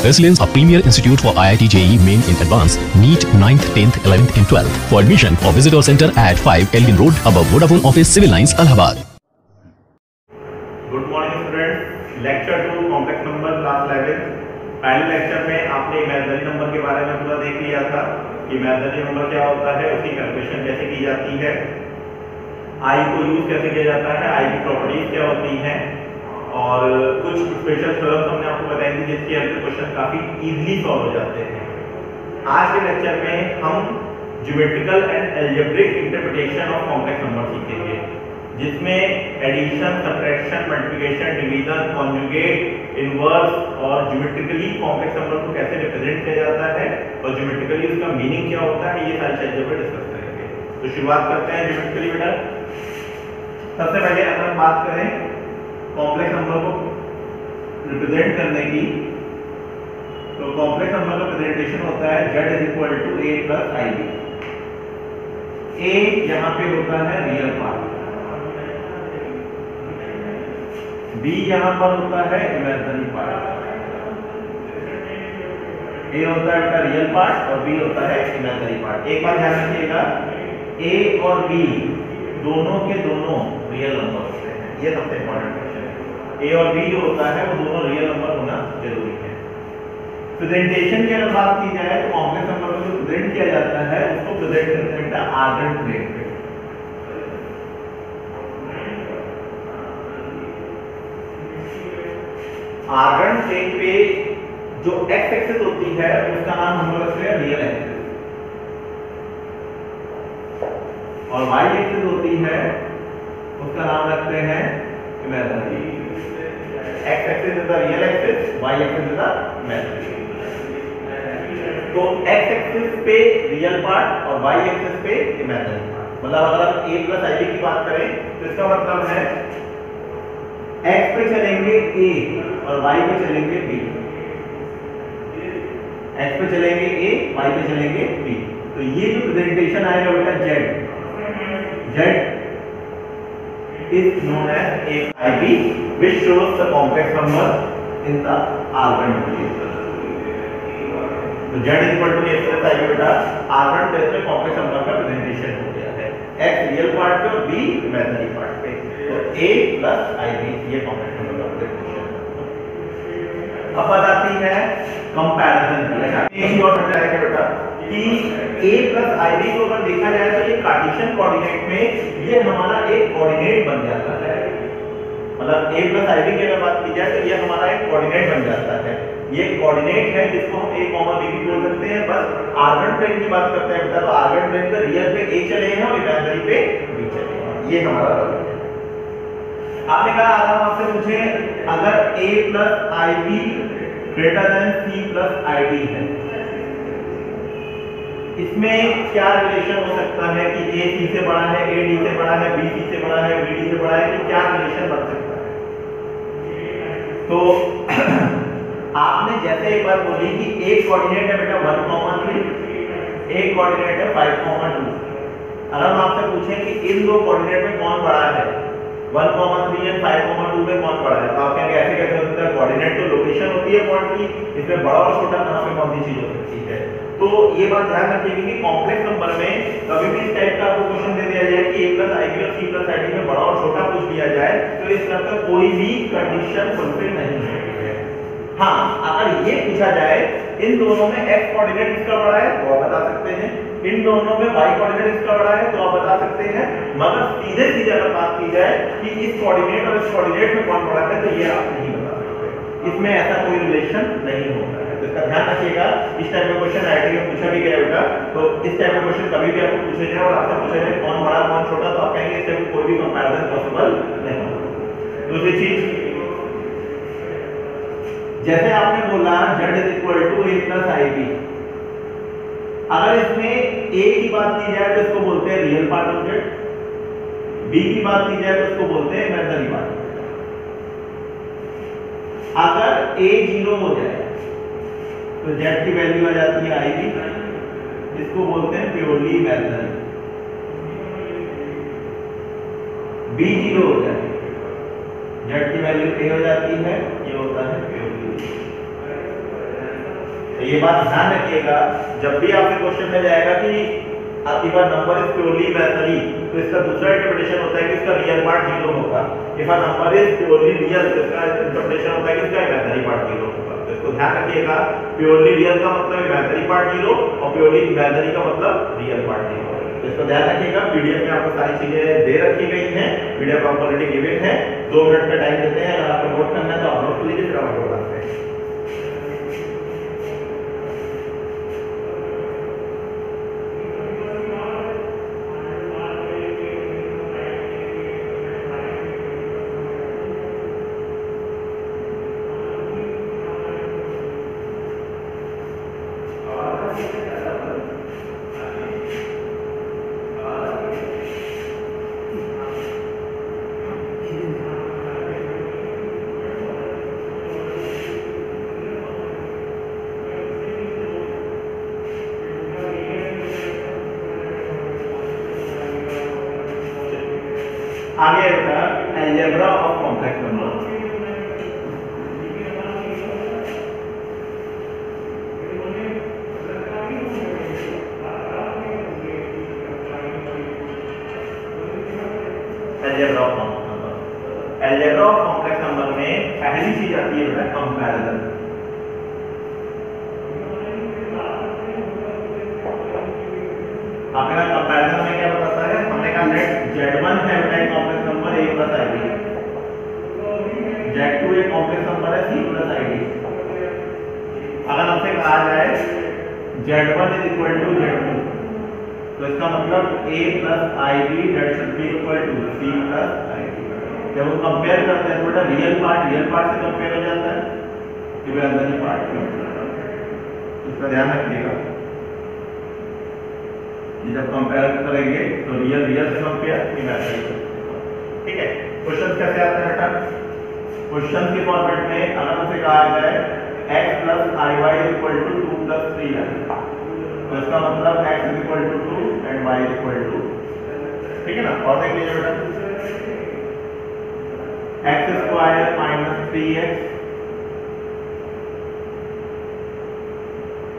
Resilience, a premier institute for IIT JEE Main in Advanced, NEET 9th, 10th, 11th and 12th. For admission or visit our center at 5 Elgin Road above Vodafone Office, Civil Lines, Allahabad. Good morning student, lecture 2 complex number class 11। पहले lecture में आपने imaginary number के बारे में पूरा देख लिया था कि इमेजिनरी नंबर क्या होता है, उसकी कैलकुलेशन कैसे की जाती है, आई को यूज कैसे किया जाता है, आई की प्रॉपर्टीज क्या होती हैं और कुछ स्पेशल थ्योरम्स हमने आपको बताई थी जिसकी हेल्प से क्वेश्चन काफी इजीली सॉल्व हो जाते हैं। आज के लेक्चर में हम geometrical and algebraic interpretation of complex number सीखेंगे, जिसमें addition, subtraction, multiplication, division, conjugate, inverse और ज्योमेट्रिकली कॉम्प्लेक्स नंबर को कैसे रिप्रेजेंट किया जाता है और ज्योमेट्रिकली उसका मीनिंग क्या होता है, ये सारी चीजें पर डिस्कस करेंगे। तो शुरुआत करते हैं ज्योमेट्रिकली बेटा। सबसे पहले अगर हम बात करें कॉम्प्लेक्स नंबर को रिप्रेजेंट करने की, तो कॉम्प्लेक्स नंबर का प्रेजेंटेशन होता है z = a + ib। a यहां पे होता है रियल पार्ट, b यहां पर होता है इमेजिनरी पार्ट। a होता है इसका रियल पार्ट और b होता है इमेजिनरी पार्ट। एक बात ध्यान रखिएगा, a और b दोनों के दोनों रियल नंबर होते हैं, ये सबसे इंपॉर्टेंट क्वेश्चन है। a और b जो होता है वो दोनों रियल नंबर होना जरूरी है। प्रेजेंटेशन की अगर बात की जाए तो कॉम्प्लेक्स नंबर को जो प्रेजेंट किया जाता है उसको प्रेजेंट करते हैं बेटा आर्गन प्लेन पे। आर्गन प्लेन पे जो एक्स एक्सिस होती है उसका नाम हम लोग रखते हैं रियल एक्सिस और वाई एक्सिस होती है उसका नाम रखते हैं imaginary. X axis is the real axis, y axis is the imaginary. तो एक्स एक्सिस पे रियल पार्ट और वाई एक्सिस पे इमेजिनरी पार्ट। मतलब अगर हम a + ib की बात करें तो इसका मतलब है x पे चलेंगे a और y पे चलेंगे b। x पे चलेंगे a, y पे चलेंगे b। तो ये जो प्रेजेंटेशन आएगा बेटा z is known as ib which shows the complex number in the argon plane। तो z = a + ib बेटा आर्गन प्लेन पे कॉम्प्लेक्स नंबर का प्रेजेंटेशन हो गया है, x रियल पार्ट पे और b इमेजिनरी पार्ट पे। तो a + ib ये कॉम्प्लेक्स नंबर का प्रेजेंटेशन है। अब बात आती है कंपैरिजन की। अच्छा एक ही और बताया है बेटा कि a + ib को अगर देखा जाए तो ये कार्टेशियन कोऑर्डिनेट में ये हमारा एक कोऑर्डिनेट बन जाता है। मतलब a + ib की अगर बात की जाए तो ये हमारा एक कोऑर्डिनेट बन जाता है। ये कोऑर्डिनेट है जिसको हम a, b भी बोल सकते हैं। बस आर्गन प्लेन की बात करते हैं बेटा, तो आर्गन प्लेन पे रियल पे a चले हैं और इमेजिनरी पे b चले हैं, ये हमारा है। आपने कहा अगर आपसे पूछे अगर a + ib greater than c + id है, इसमें क्या रिलेशन हो सकता है कि a c से बड़ा है, a d से बड़ा है, b c से बड़ा है, b d से बड़ा है, कि क्या रिलेशन बन सकता है? तो आपने जैसे एक बार बोली कि एक कोऑर्डिनेट है बेटा 1,3, एक कोऑर्डिनेट है 5,2। अगर हम आपसे पूछें कि इन दो कोऑर्डिनेट में कौन बड़ा है, 1,3 और 5,2 में कौन बड़ा है, तो आप कहेंगे ऐसे कैसे हो सकता है? कोऑर्डिनेट तो लोकेशन होती है पॉइंट की, इसमें बड़ा और छोटा कहां पे कौन सी चीज हो सकती है? तो ये बात ध्यान रखिएगा कि कॉम्प्लेक्स नंबर में कभी भी इस टाइप का आपको क्वेश्चन दे दिया जाए कि a + ib और c + id में बड़ा और छोटा पूछ दिया जाए तो इस तरह का कोई भी कंडीशन फुलफिल नहीं होती है। हाँ, अगर ये पूछा जाए इन दोनों में x कोऑर्डिनेट किसका बड़ा है तो आप बता सकते हैं, इन दोनों में y कोऑर्डिनेट किसका बड़ा है तो आप बता सकते हैं, मगर सीधे सीधे अगर बात की जाए कि इस कोऑर्डिनेट और इस कोऑर्डिनेट में कौन बड़ा है तो ये आप नहीं बता सकते। इसमें ऐसा कोई रिलेशन नहीं होता है, तो इसका ध्यान रखिएगा। इस टाइप का क्वेश्चन आईआईटी में पूछा भी गया बेटा, तो इस टाइप का क्वेश्चन कभी भी आपको पूछे जाए और आपसे पूछे जाए कौन बड़ा कौन छोटा, तो आप कहेंगे इससे कोई भी कंपैरिजन पॉसिबल नहीं होगा। दूसरी चीज, जैसे आपने बोला z = a + ib, अगर इसमें a की बात की जाए तो इसको बोलते हैं real part of z, b की बात की जाए तो इसको बोलते हैं इमेजिनरी पार्ट। अगर a 0 हो जाए तो z की वैल्यू आ जाती है ib, इसको बोलते हैं प्योरली इमेजिनरी। b 0 हो जाए z की वैल्यू a हो जाती है, ये होता है प्योरली। तो ये बात ध्यान रखिएगा, जब भी आपके क्वेश्चन में जाएगा कि if a number is purely imaginary, तो इसका दूसरा इंटरप्रिटेशन होता है कि इसका रियल पार्ट 0 होगा। If a number is purely real, तो इसका इंटरप्रिटेशन होता है कि इसका इमेजिनरी पार्ट 0 होगा। तो इसको ध्यान रखिएगा, प्योरली रियल का मतलब इमेजिनरी पार्ट 0 और प्योरली इमेजिनरी का मतलब रियल पार्ट 0। तो इसको ध्यान रखिएगा। पीडीएफ में आपको सारी चीजें दे रखी गई हैं, पीडीएफ आपको ऑलरेडी गिवन है। 2 मिनट का टाइम देते हैं, अगर आपको नोट करना है तो आप नोट लीजिए, फिर आप बताते हैं। आगे बेटा algebra of complex number. Algebra of complex number, algebra of complex number में पहली चीज आती है बेटा कंपैरिजन। आपने कहा कंपैरिजन में क्या बताता है, हमने कहा लेट Z1 है बेटा एक complex number A plus ID, Z2 एक कॉम्प्लेक्स नंबर है C प्लस ID। अगर हमसे कहा जाए Z1 is equal to Z2, तो इसका मतलब A plus IB that should be equal to C plus ID। जब हम कंपेयर करते हैं तो बेटा रियल पार्ट से कंपेयर हो जाता है, इमेजिनरी पार्ट से। इसका ध्यान रखिएगा, जब कंपेयर करेंगे तो रियल से कंपेयर, इमेजिनरी से। ठीक है, क्वेश्चन कैसे आता है बेटा? क्वेश्चन के फॉर्मेट में अगर हमसे कहा जाए x plus iy is equal to 2 plus 3y, तो इसका मतलब x is equal to 2 and y is equal to, ठीक है ना। और देख लीजिए बेटा, x square minus 3x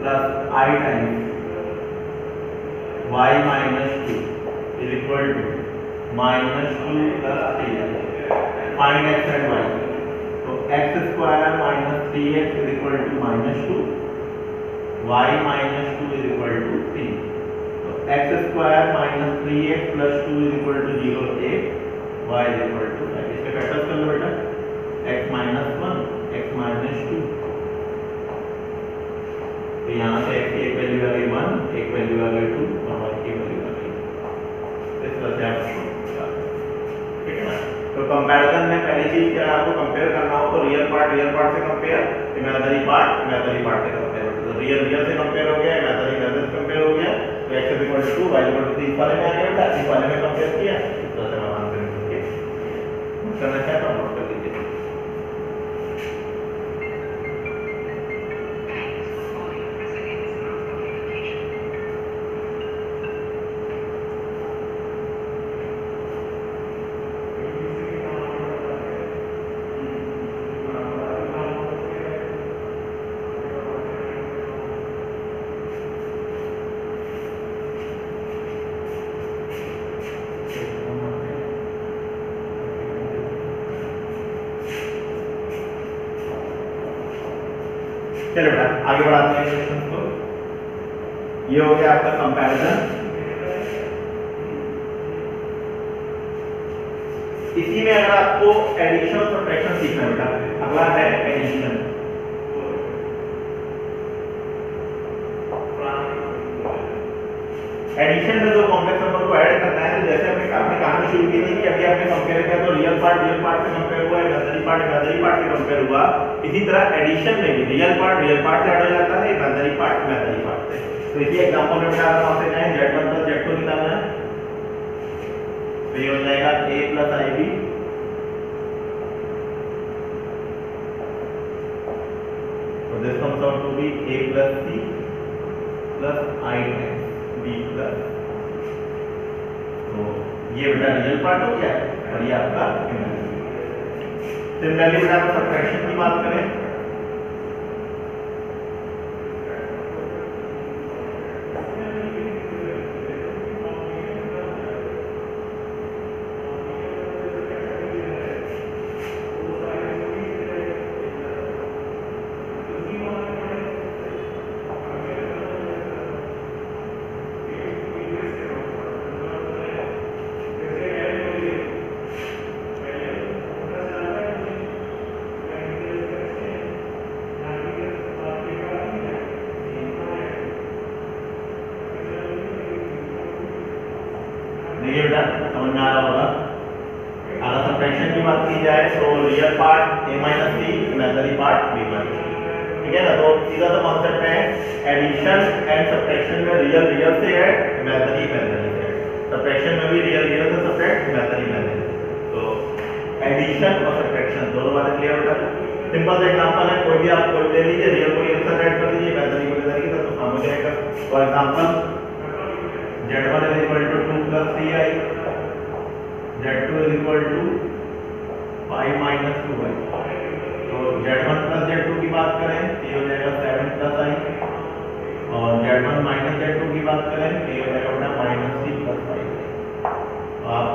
plus i times y minus 2 is equal to minus 2 plus 3, find x and y। तो x square minus 3x is equal to minus 2, y minus 2 is equal to 3। तो x square minus 3x plus 2 is equal to 0, 1, y is equal to 5। इसके factors कर लो बेटा, x minus 1, x minus 2, तो यहाँ से x की एक value आ गई 1, एक वैल्यू आ गई 2 और y की वैल्यू आ गई। इस तरह से आप, ठीक है ना। तो कंपैरिजन में पहली चीज क्या, आपको कंपेयर करना हो तो रियल पार्ट से कंपेयर, इमेजिनरी पार्ट से कंपेयर। तो रियल से कंपेयर हो गया, इमेजिनरी से कंपेयर हो गया, तो x equal to 2, y equal to 3 वाले में आ गया बेटा, इस वाले में कंपेयर किया। इस तरह से हम आंसर करेंगे। करना क्या है नोट कर लीजिए। चलो बेटा आगे बढ़ाते हैं क्वेश्चन को। ये हो गया आपका कंपैरिजन। इसी में अगर आपको एडिशन और सब्ट्रैक्शन सीखना है बेटा, अगला है एडिशन। एडिशन में जो कॉम्प्लेक्स नंबर को ऐड करना है, तो जैसे हमने कहानी शुरू की थी कि अभी आपने कंपेयर किया तो रियल पार्ट से कंपेयर हुआ, इमेजिनरी पार्ट से कंपेयर हुआ। इसी तरह एडिशन में भी रियल पार्ट से ऐड हो जाता है, इमेजिनरी पार्ट से। तो इसी एग्जांपल में बेटा अगर आपसे कहें Z1 प्लस Z2 निकालना है, तो ये हो जाएगा A प्लस IB तो this comes out to be A plus C plus I times B plus. तो ये बेटा रियल पार्ट हो गया और ये आपका इमेजिनरी। सिमिलरली बेटा हम सब्ट्रैक्शन की बात करें चलिए बेटा समझ में आ रहा होगा। अगर सब्ट्रैक्शन की बात की जाए तो real part a minus C, imaginary part b minus C, ठीक है ना। तो सीधा सा कॉन्सेप्ट है एडिशन एंड सब्ट्रैक्शन में रियल रियल से ऐड, इमेजिनरी इमेजिनरी से ऐड। सब्ट्रैक्शन में भी रियल रियल से सब्ट्रैक्ट, इमेजिनरी इमेजिनरी। तो एडिशन और सब्ट्रैक्शन दोनों बातें क्लियर होता है। सिंपल सा एग्जांपल है, कोई भी आप कोई ले लीजिए, रियल को रियल से ऐड कर दीजिए, इमेजिनरी को इमेजिनरी के साथ, तो काम हो जाएगा। For example z1 is equal to 2 plus 3i, z2 is equal to 5 minus 2i। तो z1 plus z2 की बात करें तो ये हो जाएगा 7 plus i, और z1 minus z2 की बात करें तो ये हो जाएगा बेटा minus 3 plus 5। आप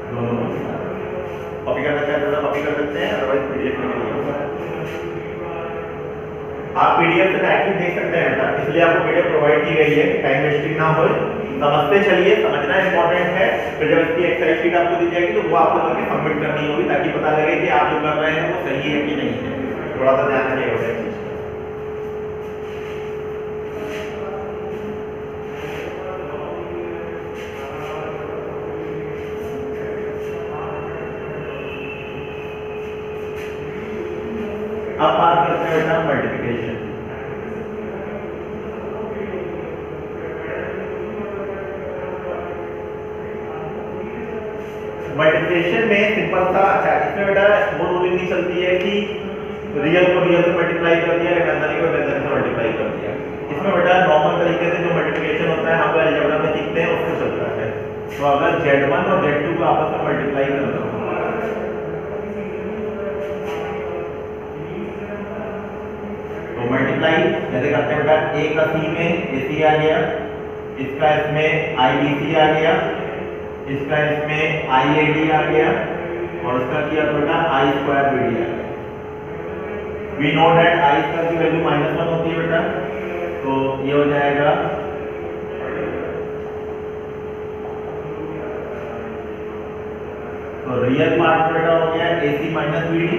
दोनों कॉपी कर सकते हैं, थोड़ा कॉपी कर सकते हैं, अदरवाइज पीडीएफ में लिखा हुआ है। आप पीडीएफ से डायरेक्टली देख सकते हैं बेटा, इसलिए आपको पीडीएफ प्रोवाइड की गई है, टाइम वेस्टिंग ना हो। समझते चलिए, समझना इंपॉर्टेंट है। फिर जब इसकी एक्सरसाइज शीट आपको दी जाएगी तो वो आपको करके सबमिट करनी होगी, ताकि पता लगे कि आप जो कर रहे हैं वो सही है कि नहीं है। थोड़ा सा ध्यान रखिएगा इस चीज का। अब बात करते हैं बेटा मल्टीप्लिकेशन। मल्टीप्लिकेशन में सिंपल सा, अच्छा इसमें बेटा वो रूलिंग नहीं चलती है कि रियल को रियल से मल्टीप्लाई कर दिया, इमेजिनरी को इमेजिनरी से मल्टीप्लाई कर दिया। इसमें बेटा नॉर्मल तरीके से जो मल्टीप्लिकेशन होता है हम लोग अलजेब्रा में सीखते हैं उससे चलता है। तो अगर z1 और z2 को आपस में मल्टीप्लाई कर दो तो मल्टीप्लाई जैसे करते हैं बेटा, a का c में ac आ गया, इसका इसमें ibc आ गया, इसका इसमें IAD आ गया, और इसका किया तो बेटा I स्क्वायर BD आ गया। We know that I square की वैल्यू -1 होती है बेटा, तो ये हो जाएगा तो रियल पार्ट बेटा हो गया AC माइनस BD,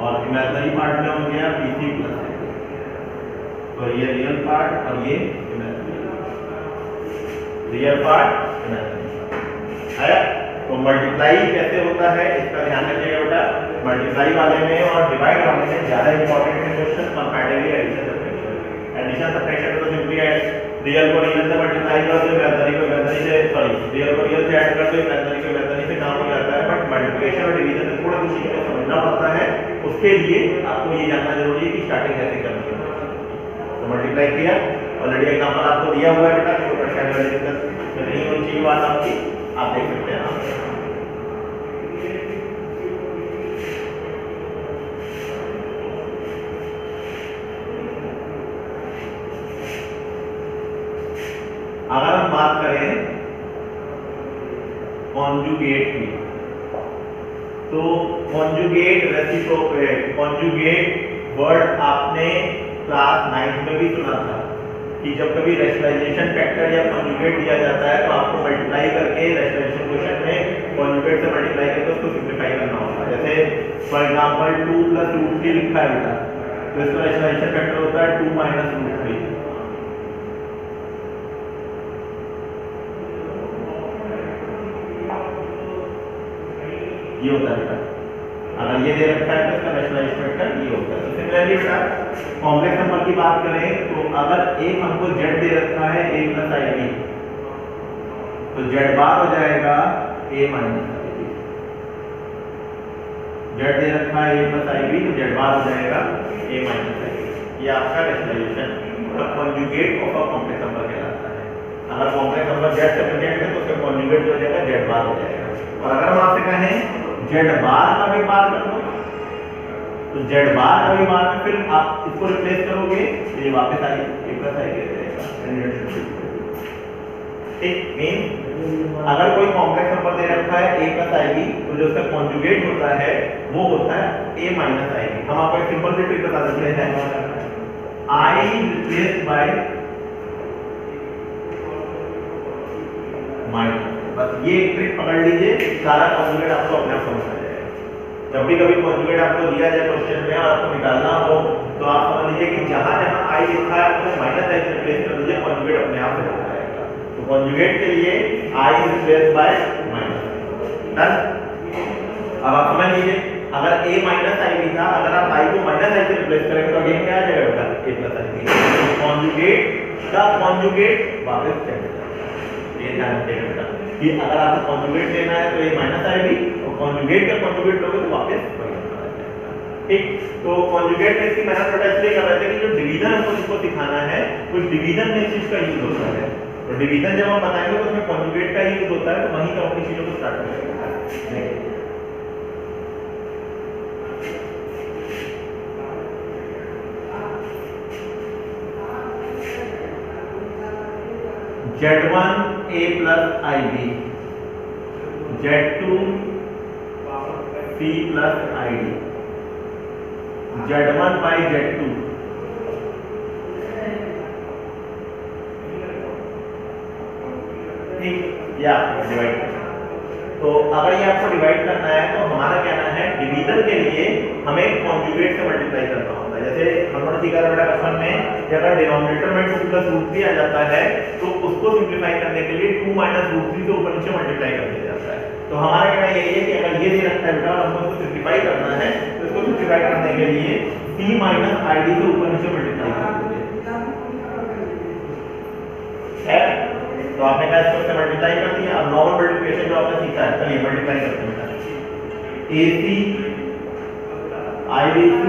और इमेजिनरी पार्ट में हो गया BC प्लस AD। तो ये रियल पार्ट और ये इमेजिनरी, रियल पार्ट इमेजिनरी आया। तो मल्टीप्लाई कैसे होता है इसका ध्यान रखिएगा बेटा। मल्टीप्लाई वाले में और डिवाइड वाले में ज्यादा इंपॉर्टेंट है question comparatively addition subtraction. Addition subtraction तो सिंपली है रियल को रियल से मल्टीप्लाई कर दो, इमेजिनरी को इमेजिनरी से, सॉरी रियल को रियल से ऐड कर दो, इमेजिनरी को इमेजिनरी से काम हो जाता है। बट मल्टीप्लिकेशन और डिवीजन में थोड़ा सी चीजें समझना पड़ता है, उसके लिए आपको ये जानना जरूरी है कि स्टार्टिंग कैसे करनी है। तो मल्टीप्लाई किया, ऑलरेडी एग्जांपल आपको दिया हुआ है बेटा, कोई परेशानी वाली दिक्कत नहीं होनी चाहिए बात आपकी, आप देख सकते हैं। अगर हम बात करें कॉन्जुगेट की, तो कॉन्जुगेट रेसिप्रोकेट, कॉन्जुगेट वर्ड आपने क्लास 9 में भी सुना था कि जब कभी रेशनलाइजेशन फैक्टर या कॉन्जुगेट दिया जाता है तो आपको मल्टीप्लाई करके रेशनलाइजेशन क्वेश्चन में कॉन्जुगेट से मल्टीप्लाई करके उसको सिंपलीफाई करना होगा। जैसे फॉर एग्जांपल 2 + √3 लिखा है बेटा, तो इसका रेशनलाइजेशन फैक्टर होता है 2 - √3। ये होता है बेटा, अगर ये दे रखा है तो इसका रेशनलाइजेशन फैक्टर ये होता है। तो सिमिलरली बेटा कॉम्प्लेक्स नंबर की बात करें तो अगर एक हमको z दे रखा है a + ib, तो z बार हो जाएगा a - ib। z दे रखा है a + ib, तो z बार हो जाएगा a - ib। ये आपका रेशनलाइजेशन और conjugate of a complex number कहलाता है। अगर कॉम्प्लेक्स नंबर z से प्रेजेंट है तो उसका कॉन्जुगेट हो जाएगा z बार हो जाएगा। और अगर हम आपसे कहें z बार का भी बार कर दो, तो z बार का भी बार में फिर आप इसको रिप्लेस करोगे तो ये वापस आएगा a + ib रहेगा। ठीक मीन अगर कोई कॉम्प्लेक्स नंबर दे रखा है a + ib, तो जो उसका कॉन्जुगेट होता है वो होता है a - ib। हम आपको एक सिंपल सी ट्रिक बता देते हैं, I रिप्लेस्ड बाय माइनस। बस ये एक ट्रिक पकड़ लीजिए, सारा कॉन्जुगेट आपको अपने आप समझ आ जाएगा। जब भी कभी कॉन्जुगेट आपको दिया जाए क्वेश्चन में और आपको निकालना हो तो आप समझ लीजिए कि जहां जहां i लिखा है उसको -i से रिप्लेस कर दीजिए, कॉन्जुगेट अपने आप हो जाएगा। तो कॉन्जुगेट के लिए i is replace by minus. Done. अब आप समझ लीजिए, अगर a माइनस i भी था, अगर आप i को माइनस i से रिप्लेस करेंगे तो अगेन क्या आ जाएगा बेटा, a प्लस i। कॉन्जुगेट का कॉन्जुगेट वापस चेक करें, ये ध्यान रखिएगा बेटा कि अगर आपको कॉन्जुगेट लेना है तो a माइनस i भी, और कॉन्जुगेट का कॉन्जुगेट लोगे तो वापस वही आता है। ठीक, तो कॉन्जुगेट में इसकी मेथड थोड़ा इसलिए कर रहे थे कि जो डिवीजन हमको जिसको दिखाना है उस डिवीजन में इस चीज का यूज होता है। तो डिवीजन जब हम बताएंगे तो उसमें कॉन्जुगेट का यूज होता है, तो वहीं से अपनी चीजों को स्टार्ट करेंगे। Z1 a plus ib, Z2 c plus id, Z1 by Z2, ठीक, या डिवाइड करना। तो अगर ये आपको डिवाइड करना है तो हमारा कहना है डिवीजन के लिए हमें कॉन्जुगेट से मल्टीप्लाई करना होता है। जैसे हमने सीखा था बेटा क्वेश्चन में कि अगर डिनोमिनेटर में 2 + √3 आ जाता है तो उसको सिंपलीफाई करने के लिए 2 - √3 से ऊपर नीचे मल्टीप्लाई कर दिया जाता है। तो हमारा कहना यही है कि अगर ये दे रखा है बेटा और हमको इसको सिंपलीफाई करना है तो इसको सिंपलीफाई करने के लिए c - id से ऊपर नीचे मल्टीप्लाई कर दीजिए। है, तो आपने कहा इसको से मल्टीप्लाई कर दिया। अब नॉर्मल मल्टीप्लिकेशन जो आपने सीखा है, चलिए मल्टीप्लाई करते हैं। AC IBC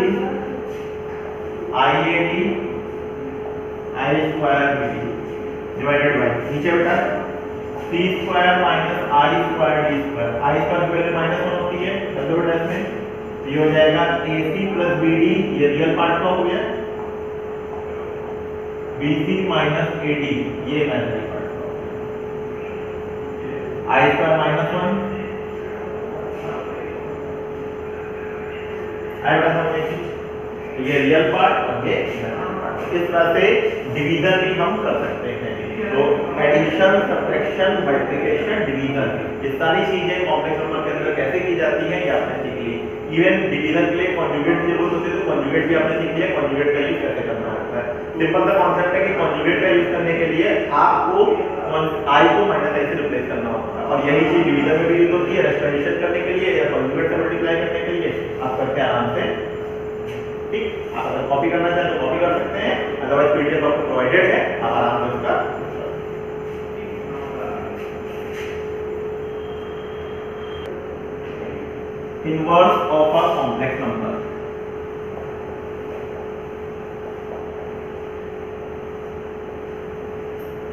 IAD I² BD divided by नीचे बेटा c² - i² d², i² की वैल्यू -1 होती है, कर दो बेटा इसमें, ये हो जाएगा AC + BD, ये रियल पार्ट का हो गया, BC - AD ये इमेजिनरी पार्ट, i² - 1 ये रियल पार्ट और ये इमेजिनरी पार्ट। इस तरह से डिवीजन भी हम कर सकते हैं। तो एडिशन, सब्ट्रैक्शन, मल्टीप्लिकेशन, डिवीजन, ये सारी चीजें कॉम्प्लेक्स नंबर के अंदर कैसे की जाती हैं ये आपने सीख ली। इवन डिवीजन के लिए कॉन्जुगेट की जरूरत होती है तो कॉन्जुगेट भी आपने सीख लिया, कॉन्जुगेट का यूज कैसे करना होता है। सिंपल सा कॉन्सेप्ट है कि कॉन्जुगेट का यूज करने के लिए आपको i को -i से रिप्लेस करना होता है, और यही चीज डिवीजन में भी यूज होती है, रेस्टोरेशन करने के लिए या कॉन्जुगेट से मल्टीप्लाई करने के लिए। आप करके आराम से, ठीक, आप अगर कॉपी करना चाहें तो कॉपी कर सकते हैं, अदरवाइज पीडीएफ आपको प्रोवाइडेड है, आप आराम से उसका inverse of a complex number.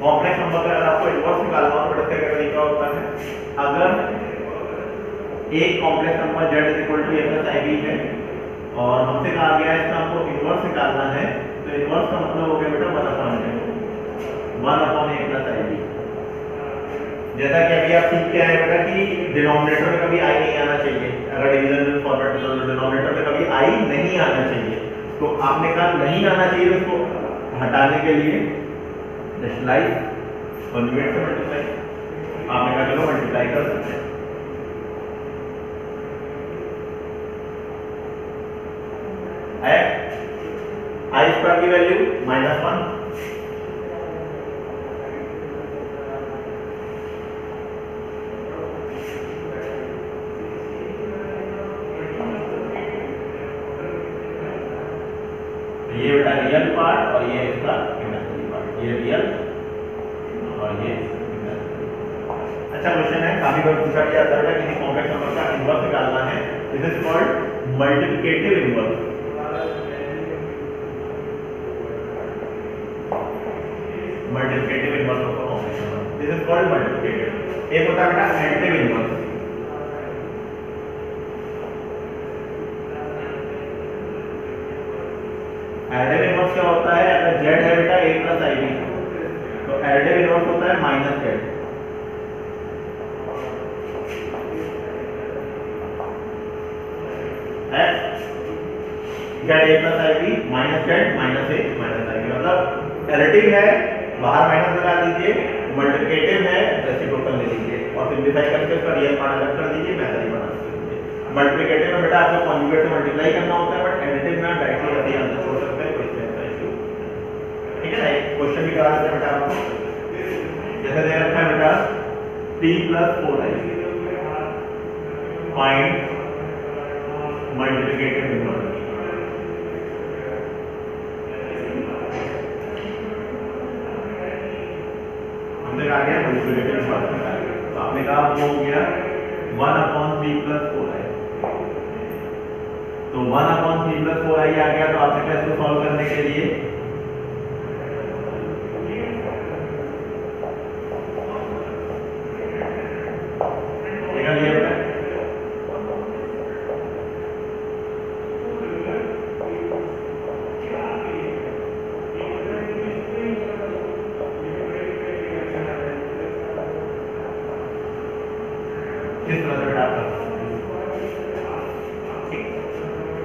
Complex number का अगर आपको इनवर्स निकालना हो तो इसका क्या तरीका होता है, अगर एक complex number z = a + ib है और हमसे कहा गया है इसका हमको इनवर्स निकालना है, तो इनवर्स का मतलब हो गया बेटा 1/a + ib। जैसा कि अभी आप सीख के आए बेटा कि डिनोमिनेटर में कभी i नहीं आना चाहिए, अगर डिवीजन फॉर्मेट में डिनोमिनेटर में कभी i नहीं आना चाहिए, तो आपने कहा नहीं आना चाहिए, उसको हटाने के लिए जस्ट लाइक कॉन्जुगेट से मल्टीप्लाई, आपने कहा चलो मल्टीप्लाई कर सकते हैं। i² की वैल्यू -1, ये बेटा रियल पार्ट और ये इसका इमेजिनरी पार्ट, ये रियल और ये इमेजिनरी। अच्छा क्वेश्चन है, काफी बार पूछा गया था बेटा किसी कॉम्प्लेक्स नंबर का इनवर्स निकालना है, this is called multiplicative inverse. Multiplicative inverse of a complex number, this is called multiplicative. एक होता है बेटा एडिटिव इनवर्स। एडिटिव इनवर्स क्या होता है, अगर z है बेटा a + ib तो एडिटिव इनवर्स होता है -z, है z a + ib -z -a -ib, मतलब एडिटिव है बाहर माइनस लगा दीजिए, मल्टीप्लिकेटिव है रेसिप्रोकल ले लीजिए और सिंपलीफाई करके उसका रियल पार्ट अलग कर दीजिए, इमेजिनरी बना दीजिए। मल्टीप्लिकेटिव में बेटा आपको कॉन्जुगेट से मल्टीप्लाई करना होता है, बट एडिटिव में डायरेक्टली ऐसे ही आंसर छोड़ सकते हैं, कोई इसमें इशू, ठीक है ना। एक क्वेश्चन भी करा देते हैं बेटा आपको, जैसे 3+4i फाइंड मल्टीप्लिकेटिव इनवर्स। हमने कहा गया मल्टीप्लिकेटिव इनवर्स निकालिए, तो आपने कहा वो हो गया 1/3+4i। तो 1/3+4i आ गया, तो आपने कहा इसको सॉल्व करने के लिए निकालिए किस तरह से बेटा कर।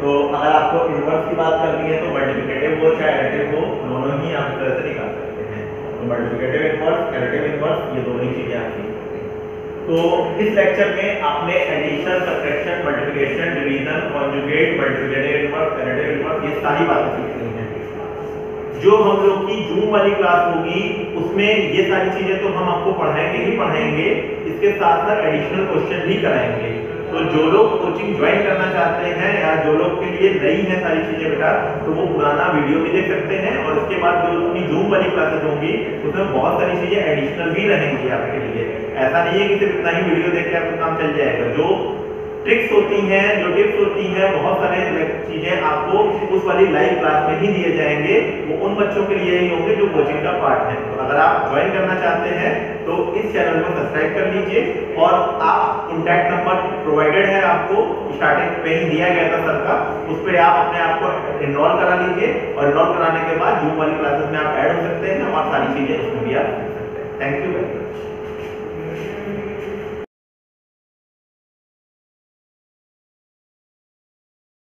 तो अगर आपको इनवर्स की बात करनी है तो मल्टीप्लिकेटिव हो चाहे एडिटिव हो, दोनों ही आप इस तरह से निकाल सकते हैं। तो मल्टीप्लिकेटिव इनवर्स, एडिटिव इनवर्स, ये दोनों ही चीजें आपकी। तो इस लेक्चर में आपने addition, subtraction, multiplication, division, conjugate, multiplicative inverse, additive inverse, ये सारी बातें सीखनी है। जो हम लोग की जूम वाली क्लास होगी उसमें ये सारी चीजें तो हम आपको पढ़ाएंगे ही पढ़ाएंगे, इसके साथ साथ एडिशनल क्वेश्चन भी कराएंगे। तो जो लोग कोचिंग ज्वाइन करना चाहते हैं या जो लोग के लिए नई है सारी चीजें बेटा, तो वो पुराना वीडियो भी देख सकते हैं, और इसके बाद जो अपनी जूम वाली क्लासेस होंगी उसमें बहुत सारी चीजें एडिशनल भी रहेंगी आपके लिए। ऐसा नहीं है कि सिर्फ इतना ही वीडियो देख के आपको काम चल जाएगा। जो ट्रिक्स होती हैं, जो टिप्स होती हैं, बहुत सारे चीजें आपको उस वाली लाइव क्लास में ही दिए जाएंगे। वो उन बच्चों के लिए ही होंगे जो कोचिंग का पार्ट है। तो अगर आप ज्वाइन करना चाहते हैं तो इस चैनल को सब्सक्राइब कर लीजिए, और आप कॉन्टैक्ट नंबर प्रोवाइडेड है आपको, स्टार्टिंग पे ही दिया गया था सर का, उस पर आप अपने आप को एनरोल करा लीजिए, और एनरोल कराने के बाद जूम वाली क्लासेस में आप ऐड हो सकते हैं और सारी चीजें उसमें भी आप सीख सकते हैं। Thank you very much.